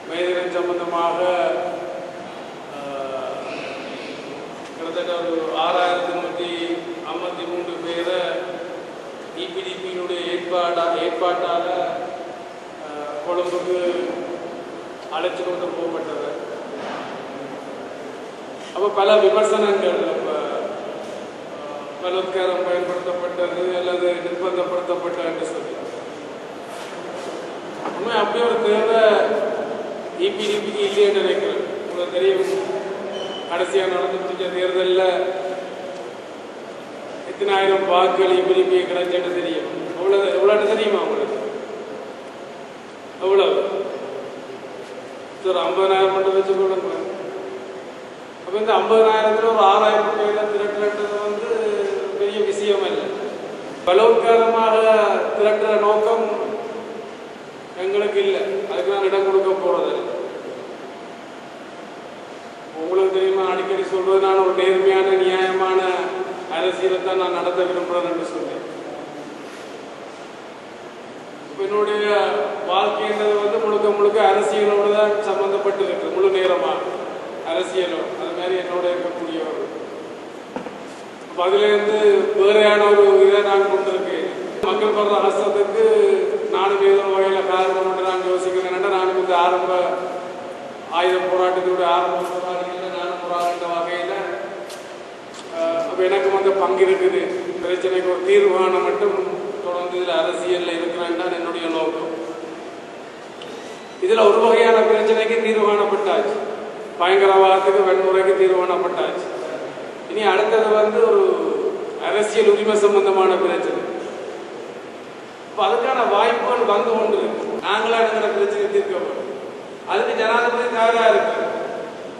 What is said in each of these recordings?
மேதினம் சம்பந்தமாக கிட்டத்தட்ட ஒரு 6153 பேரை இபிடிபியினுடைய ஏற்பாட்டால் கொழும்புக்கு அழைச்சி கொண்டு போகப்பட்டது. அப்போ பல விமர்சனங்கள், பலாத்காரம் பயன்படுத்தப்பட்டது அல்லது நிர்பந்தப்படுத்தப்பட்டது என்று சொல்லி உண்மை அப்படி ஒரு தேவை இபிடிபிக்கு இல்லைன்னு நினைக்கிறேன். உங்களுக்கு தெரியும், கடைசியாக நடந்து முடிஞ்ச தேர்தலில் எத்தனை ஆயிரம் வாக்குகள் இபிடிபி கிடைச்சேன்னு தெரியும். எவ்வளோன்னு தெரியுமா உங்களுக்கு? எவ்வளவு? ஒரு 50,000 மட்டும் வச்சு கொடுங்க. அப்போ இந்த 50,000 ஒரு 6,000 பேரை திரட்டுறது பெரிய விஷயம் இல்லை. பலோத்காரமாக திரட்டுற நோக்கம் எங்களுக்கு இல்லை. அதுக்கு நான் இடம் கொடுக்க போறது. உங்களுக்கு தெரியுமா, அடிக்கடி சொல்றது, நான் ஒரு நேர்மையான நியாயமான அரசியலை தான் நான் நடத்த விரும்புகிறேன் என்று சொன்னேன். என்னுடைய வாழ்க்கைன்றது முழுக்க முழுக்க அரசியலோடு தான் சம்பந்தப்பட்டு இருக்கு. முழு நேரமாக அரசியலோ அது மாதிரி என்னோட இருக்கக்கூடியவர். அப்போ அதுலேருந்து வேறையான ஒரு இதை நான் கொண்டிருக்கேன். மக்கள் படுற கஷ்டத்துக்கு நானும் ஏதோ வகையில் காரணம் என்று நான் யோசிக்கிறேன். நானும் இந்த ஆரம்ப ஆயுத போராட்டத்தினுடைய ஆரம்ப போராட்டங்களில் நானும் போராட்ட வகையில் அப்போ எனக்கு பங்கு இருக்குது. பிரச்சனைக்கு ஒரு தீர்வு காண மட்டும் தொடர்ந்து இதில் அரசியலில் இருக்கிறேன் தான் என்னுடைய நோக்கம். இதில் ஒரு வகையான பிரச்சனைக்கு தீர்வு காணப்பட்டாச்சு. பயங்கரவாதத்துக்கு, வன்முறைக்கு தீர்வு காணப்பட்டாச்சு. இனி அடுத்தது ஒரு அரசியல் உரிமை சம்பந்தமான பிரச்சனை. இப்போ அதுக்கான வாய்ப்புகள் வந்து கொண்டு இருக்கு. நாங்களா இருக்கிற பிரச்சனை தீர்க்கப்படும். அதுக்கு ஜனாதிபதி தயாராக இருக்கு.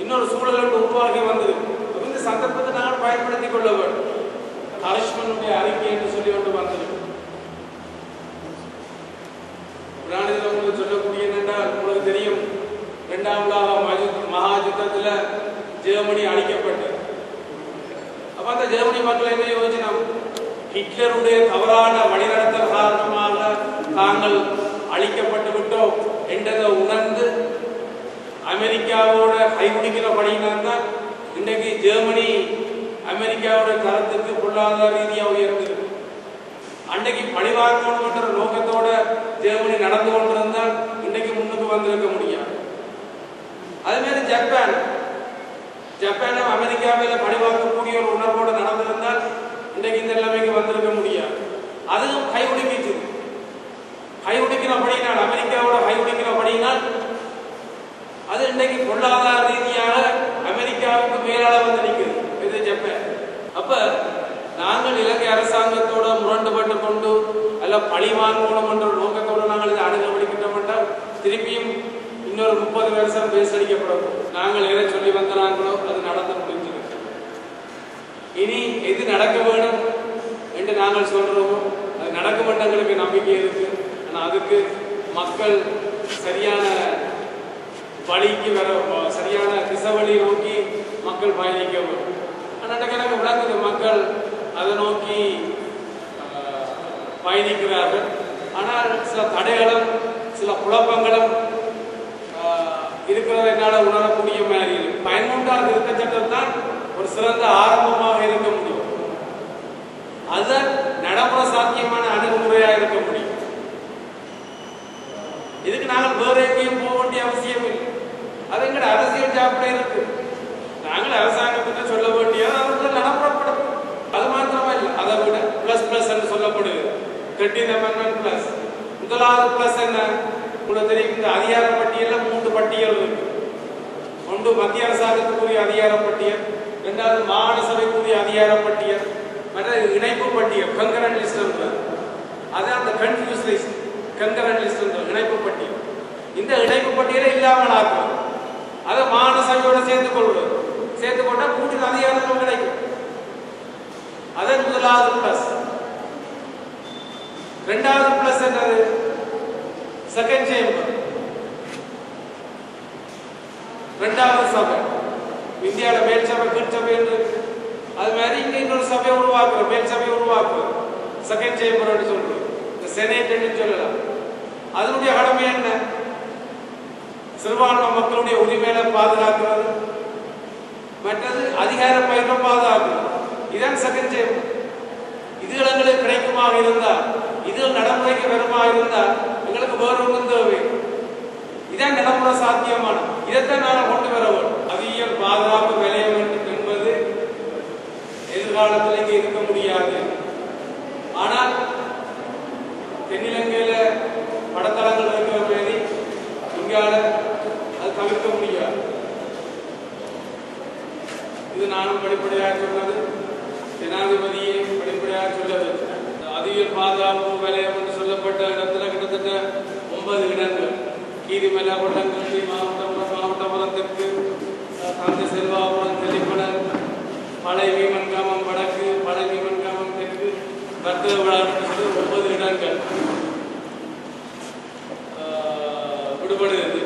இன்னொரு சூழல் உருவாகி வந்திருக்கு. இந்த சந்தர்ப்பத்தை நாங்கள் பயன்படுத்திக் கொள்ள வேண்டும். ஹரிஷ்மனுடைய அறிக்கை என்று சொல்லி கொண்டு வந்திருக்கு. புராணத்தில் உங்களுக்கு சொல்லக்கூடிய என்னென்றால், உங்களுக்கு தெரியும், 2ஆம் உலக மகாயுத்தத்தில் ஜெர்மனி அழிக்கப்பட்டது. அப்போ அந்த ஜெர்மனி மக்கள் என்ன யோசிச்சு, ஹிட்லருடைய தவறான வழிநடத்தல் காரணமாக தாங்கள் அழிக்கப்பட்டு விட்டோம் என்றதை உணர்ந்து அமெரிக்காவோட கைபிடிக்கிறபடியினால் தான் இன்றைக்கு ஜெர்மனி அமெரிக்காவோட தரத்துக்கு பொருளாதார ரீதியாக உயர்ந்திருக்கு. அன்றைக்கு பழிவாங்கணும் என்ற நோக்கத்தோட ஜெர்மனி நடந்து கொண்டிருந்தால் இன்றைக்கு முன்னுக்கு வந்திருக்க முடியாது. அதே மாதிரி ஜப்பானும் அமெரிக்காவில் பழிவாங்கக்கூடிய ஒரு உணர்வோடு நடந்திருந்தால் இன்றைக்கு இந்த நிலைமைக்கு வந்திருக்க முடியாது. அதுவும் கைபிடிக்கிச்சு. கைபிடிக்கிறபடியினால், அமெரிக்காவோட கைபிடிக்கிறபடியினால் அது இன்றைக்கு பொருளாதார ரீதியாக அமெரிக்காவுக்கு மேலாக வந்து நிற்குது. இது ஜப்பான். அப்ப நாங்கள் இலங்கை அரசாங்கத்தோட முரண்டுபட்டு கொண்டு அல்ல பழி வாங்கணும் என்ற நோக்கத்தோடு நாங்கள் இதை அணுகப்படுகின்றோம் என்றால் திருப்பியும் இன்னொரு 30 வருஷம் பேசடிக்கப்படும். நாங்கள் எதை சொல்லி வந்தாங்களோ அது நடந்து முடிஞ்சிருக்கு. இனி எது நடக்க வேணும் என்று நாங்கள் சொல்றோமோ அது நடக்கும் என்று எங்களுக்கு நம்பிக்கை இருக்கு. ஆனால் அதுக்கு மக்கள் சரியான வழிக்கு வர, சரியான திசைவழி நோக்கி மக்கள் பயணிக்க வேண்டும். ஆனால் எனக்கு விளக்குது, மக்கள் அதை நோக்கி பயணிக்கிறார்கள். ஆனால் சில தடைகளும் சில குழப்பங்களும் இருக்கிறத என்னால் உணரக்கூடிய மாதிரி இருக்கு. 11ஆம் திருத்த சட்டம் தான் ஒரு சிறந்த ஆரம்பமாக இருக்க முடியும். அதுதான் நடைமுறை சாத்தியமான அணுகுமுறையாக இருக்க முடியும். இதுக்கு நாங்கள் வேற எங்கேயும் போக வேண்டிய அவசியம் இல்லை. அது எங்கட அரசியல் ஜாப்பில் இருக்கு. நாங்கள் அரசாங்கத்திட்ட சொல்ல வேண்டியது அவர்கள் நடைமுறைப்படும். அது மாத்திரமா இல்லை, அதை விட பிளஸ் என்று சொல்லப்படுது. 13th Amendment plus. முதலாவது பிளஸ் என்ன? உங்களுக்கு தெரியும், இந்த அதிகார பட்டியலில் 3 பட்டியல் இருக்கு. ஒன்று மத்திய அரசாங்கத்துக்குரிய அதிகார பட்டியல், 2வது மாகாண சபைக்குரிய அதிகார பட்டியல், மற்ற இணைப்பு பட்டியல் கங்கரண்ட் லிஸ்ட் என்பது. அது அந்த கன்ஃபியூஸ் லிஸ்ட், கங்கரண்ட் லிஸ்ட் என்ற இணைப்பு பட்டியல். இந்த இணைப்பு பட்டியலை இல்லாமல் ஆக்கும். அதை மாகாண சபையோட சேர்த்துக் கொள்வது. சேர்த்துக் கொண்டால் கூட்டின அதிகாரங்கள் கிடைக்கும். அதன் முதலாவது பிளஸ். 2வது பிளஸ் என்றது செகண்ட் சேம்பர், 2வது சபை. இந்தியாவில் மேல் சபை, கீழ் சபை என்று அது மாதிரி இங்க இன்னொரு சபையை உருவாக்குறோம், மேல் சபையை உருவாக்குறோம். செகண்ட் சேம்பர் சொல்றோம், இந்த செனேட் சொல்லலாம். அதனுடைய கடமை என்ன? சிறுபான்மை மக்களுடைய உரிமைகளை பாதுகாக்கிறது, மற்றது அதிகார பயிர்வை பாதுகாக்கிறது. இதான் செகண்ட் ஸ்டெப். இதுகள் எங்களுக்கு கிடைக்குமாக இருந்தால், இதுகள் நடைமுறைக்கு வருமாக இருந்தால் எங்களுக்கு வேறு ஒன்றும் தேவை. இதான் நடைமுறை சாத்தியமான. இதைத்தான் நாங்கள் கொண்டு வர வேண்டும். அதிக பாதுகாப்பு விளையம் என்பது எதிர்காலத்தில் இங்கே இருக்க முடியாது. ஆனால் தென்னிலங்கையில படத்தளங்கள் இருக்கிற மாதிரி இங்கால அது தவிர்க்க முடியாது. இது நானும் படிப்படியாக சொன்னது, ஜனாதிபதியை படிப்படியாக சொல்லது. அதிக பாதுகாப்பு வலயம் என்று சொல்லப்பட்ட இடத்துல கிட்டத்தட்ட 9 இடங்கள், கீரிமலை, கொள்ளங்கண்டி, மாவட்டபுரம் தெற்கு, தந்தை செல்வாபுரம், தெளிப்படல், பழைய வீமன்காமம் வடக்கு, பழைய வீமன்காமம் தெற்கு, வர்த்தக விழா என்று சொல்லி 9 இடங்கள் விடுபடுகிறது.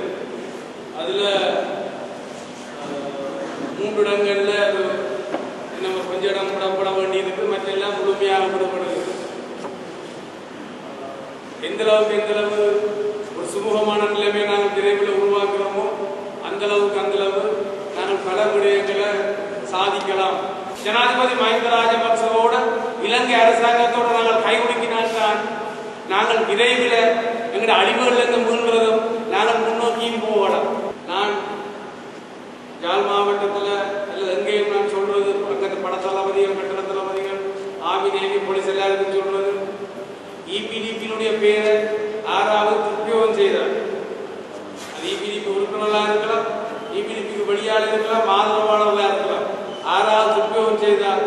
அதுல 3 இடங்கள்ல நம்ம கொஞ்சம் இடம் விடப்பட வேண்டியிருக்கு, மற்றெல்லாம் முழுமையாக விடுபடுகிறது. எந்த அளவு ஒரு சுமூகமான நிலைமையை நாங்கள் விரைவில் உருவாக்குறோமோ அந்த அளவு நாங்கள் பல விடயங்களை சாதிக்கலாம். ஜனாதிபதி மஹிந்த ராஜபக்சவோட இலங்கை அரசாங்கத்தோடு நாங்கள் கைகுலுக்கினால்தான் நாங்கள் விரைவில் எங்களுடைய அழிவுகளிலிருந்து மீள்கிறதும் நாங்கள் முன்னோக்கியும் போகலாம். நான் யாழ் மாவட்டத்தில் அல்லது எங்கேயும் நான் சொல்றது, பக்கத்து படத்தளபதிகள், கட்டட தளபதிகள், ஆர்மி, நேவி, போலீஸ் எல்லாருக்கும் சொல்றது, இபிடிபியினுடைய பேரை 6வது துப்பியோகம் செய்தார். அது இபிடிபி உறுப்பினர்களாக இருக்கலாம், இபிடிபிக்கு வெளியாளர் இருக்கலாம், ஆதரவாளர்களாக இருக்கலாம். 6வது துப்பியோகம் செய்தார்.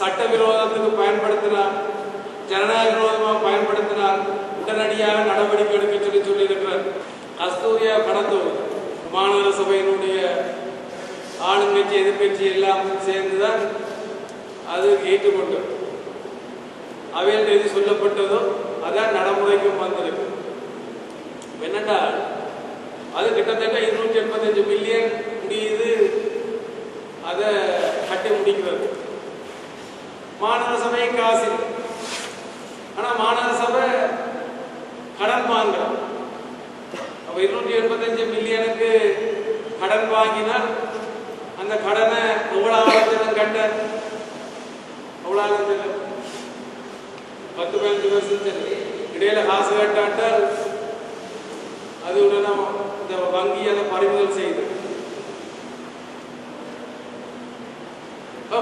சட்டவிரோதத்துக்கு பயன்படுத்தினார், ஜனநாயக விரோதமாக பயன்படுத்தினார். உடனடியாக நடவடிக்கை எடுக்க சொல்லியிருக்கிறார். கஸ்தூரியா கடத்தூர் மாநகர சபையினுடைய ஆளுங்கட்சி எதிர்கட்சி எல்லாம் சேர்ந்துதான் அது ஏற்றுக்கொண்டு அவையில் எது சொல்லப்பட்டதோ அதான் நடைமுறைக்கும் வந்திருக்கு. என்னென்னா அது கிட்டத்தட்ட 285 மில்லியன் முடியுது, அதை கட்டி முடிக்கிறது. மாநகர சபை காசு, ஆனால் மாநகர சபை கடன் வாங்குறோம். 285 மில்லியனுக்கு கடன் வாங்கினால் அந்த கடனை எவ்வளவு ஆழத்தில் கட்ட, எவ்வளவு ஆழத்தில் 10-15 வருஷத்தில் இடையில காசு கட்டாட்டால் அது உடனே இந்த வங்கி அதை பறிமுதல் செய்து.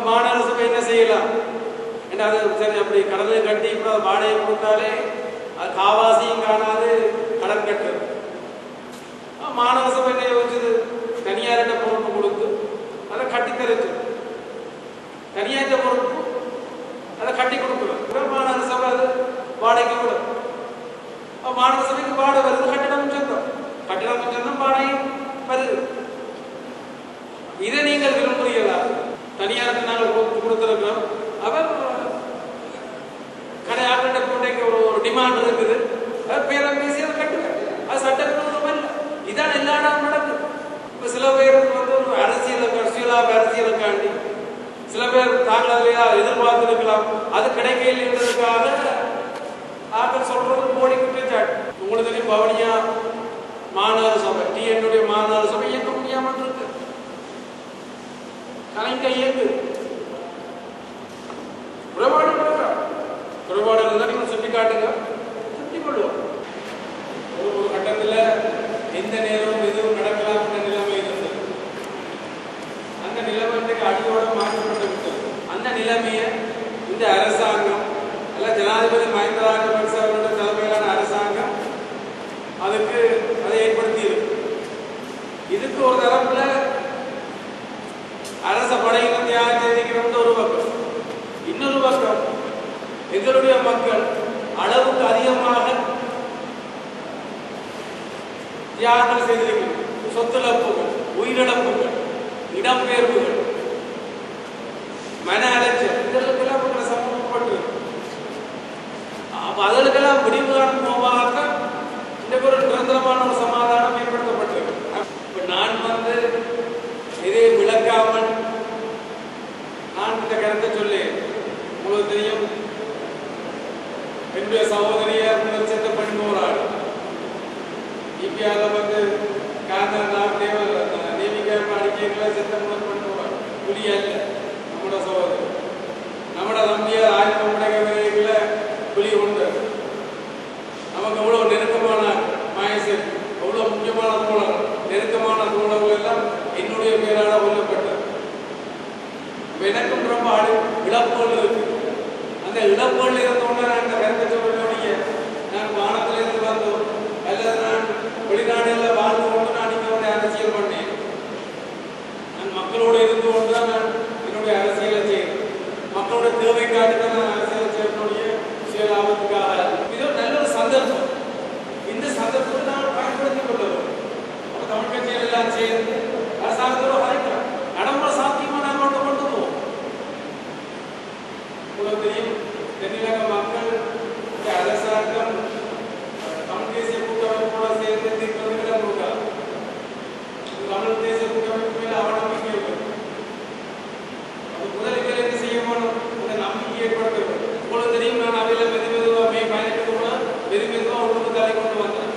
மாநகர சபை என்ன செய்யலாம்? ஏன்னா அது சரி, அப்படி கடனை கட்டி இப்போ வாடகை கொடுத்தாலே அது காவாசியும் காணாது, கடன் கட்டுறது. மாநகர சபை என்ன யோசிச்சது? தனியார்கிட்ட பொறுப்பு கொடுத்து அதை கட்டித்தரச்சு, தனியார்கிட்ட பொறுப்பு அதை கட்டி கொடுக்குறோம். மாநகர சபை அது வாடகைக்கு விடும். மாநகர சபைக்கு வாடகை வருது, கட்டிடம் சொந்தம், கட்டிடம் சொந்தம், வாடகை வருது. இதை நீங்கள் விரும்புகிறீர்களா? தனியாருக்கு நாங்கள் கொடுத்துருக்கிறோம். அவர் கடை ஆக்கிட்ட போட்டு ஒரு டிமாண்ட் இருக்குது, பேரம் பேசி அதை கட்டுங்க. அது சட்டவிரோதம் இல்லை. இதான் எல்லா இடமும் நடக்குது. இப்போ சில பேருக்கு ஒரு அரசியலுக்காண்டி சில பேர் தாங்கள் எதிர்பார்த்து இருக்கலாம், அது கிடைக்கிறதுக்காக ஆக்கள் சொல்றது போடி குற்றச்சாட்டு. உங்களுக்கு தெரியும், பவனியா மாநகர சபை, டிஎன்னுடைய மாநகர சபை இயக்க முடியாமல் இருக்கு. கலைஞ இயக்கு குறைபாடுகள் தான் நீங்கள் சுட்டி காட்டுங்க, சுட்டி கொள்வோம். ஒரு கட்டத்தில் எந்த நேரமும் எதுவும் நடக்கலாம் என்ற நிலைமை இருந்தது. அந்த நிலைமை அடியோடு மாற்றப்பட்டு விட்டது. அந்த நிலைமையை இந்த அரசாங்கம் அல்ல, ஜனாதிபதி மஹிந்த ராஜபக்ச அவர்களுடைய தலைமையிலான அரசாங்கம் அதுக்கு அதை ஏற்படுத்தி இருக்கு. இதுக்கு ஒரு தரப்புல அரச படையின தியாகம் செய்திருக்கிற ஒரு பக்கம், இன்னொரு பக்கம் எங்களுடைய மக்கள் அளவுக்கு அதிகமாக தியாகங்கள் செய்திருக்கிறது. சொத்துழப்புகள், உயிரிழப்புகள், இடம்பெயர்வுகள், மன அலைச்சல், இதற்கெல்லாம் சம்பந்தப்பட்டு அதற்கெல்லாம் முடிவு காணும் போவாக இந்த ஒரு நிரந்தரமான ஒரு சமாதானம் ஏற்படுத்தப்பட்டிருக்கு. நான் இதை விளக்காமல் நான் இந்த கருத்தை சொல்லி, உங்களுக்கு தெரியும், என்னுடைய சகோதரியை முதல் சேர்த்த பெண் போராடு இந்தியாவில் எங்களை சித்தம் பண்ணுவார் புலி அல்ல நம்மட சோதனை நம்மட தம்பியார் ஆயுதம் உடையவைகள புலி உண்டு நமக்கு அவ்வளவு நெருக்கமான மாயசன் அவ்வளவு முக்கியமான தோழர் நெருக்கமான தோழர்கள் எல்லாம் என்னுடைய பேரால கொல்லப்பட்டது எனக்கும் ரொம்ப இழப்புகள் இருக்கு அந்த இழப்புகள் இருந்தோன்னு நான் இந்த கருக்கச்சோடைய நான் வானத்திலிருந்து வந்தோம் அல்லது நான் வெளிநாடுகளில் வாழ்ந்து கொண்டு நான் இங்கே அரசியல் பண்ணேன் நான் மக்களோடு இருந்து கொண்டு தான் நான் என்னுடைய அரசியலை செய்யறேன் மக்களோட தேவைக்காக தான் நான் அரசியலை செய்யக்கூடிய சுயலாபத்துக்காக இது நல்ல ஒரு சந்தர்ப்பம் இந்த சந்தர்ப்பத்தை நான் பயன்படுத்திக் கொள்ளவும் அப்போ தமிழ் கட்சிகள் எல்லாம் சேர்ந்து அரசாங்கத்தோட வரைக்கிறோம் நடைமுறை சாத்தியமா நாங்கள் கொண்டு போவோம் தெரியும் தென்னிலங்க மக்கள் அரசாங்கம் தமிழ் தேசிய கூட்டமைப்போட சேர்ந்து தீர்க்கிறதுக்கு கொடுக்காது தமிழ் தேசிய கூட்டமைப்பு மேல அவநம்பிக்கை இருக்கு அது முதலில் என்ன செய்ய வேணும் அந்த நம்பிக்கை ஏற்படுத்த வேண்டும் உங்களுக்கு தெரியும் நான் அவையில மெதுமெதுவா மே 18 கூட மெதுமெதுவா உள்ளுக்கு தலை கொண்டு வந்தேன்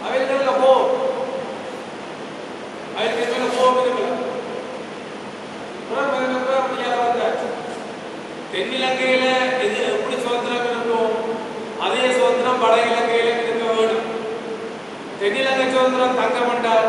அவைகளில் அவைகளுக்கு மேல போக இருக்குல்ல தென்னிலங்கையில எது எப்படி சுதந்திரம் இருக்கும் அதே சுதந்திரம் வட இலங்கையில இருக்க வேண்டும் தென்னிலங்கை சுதந்திரம் தங்க மாட்டார்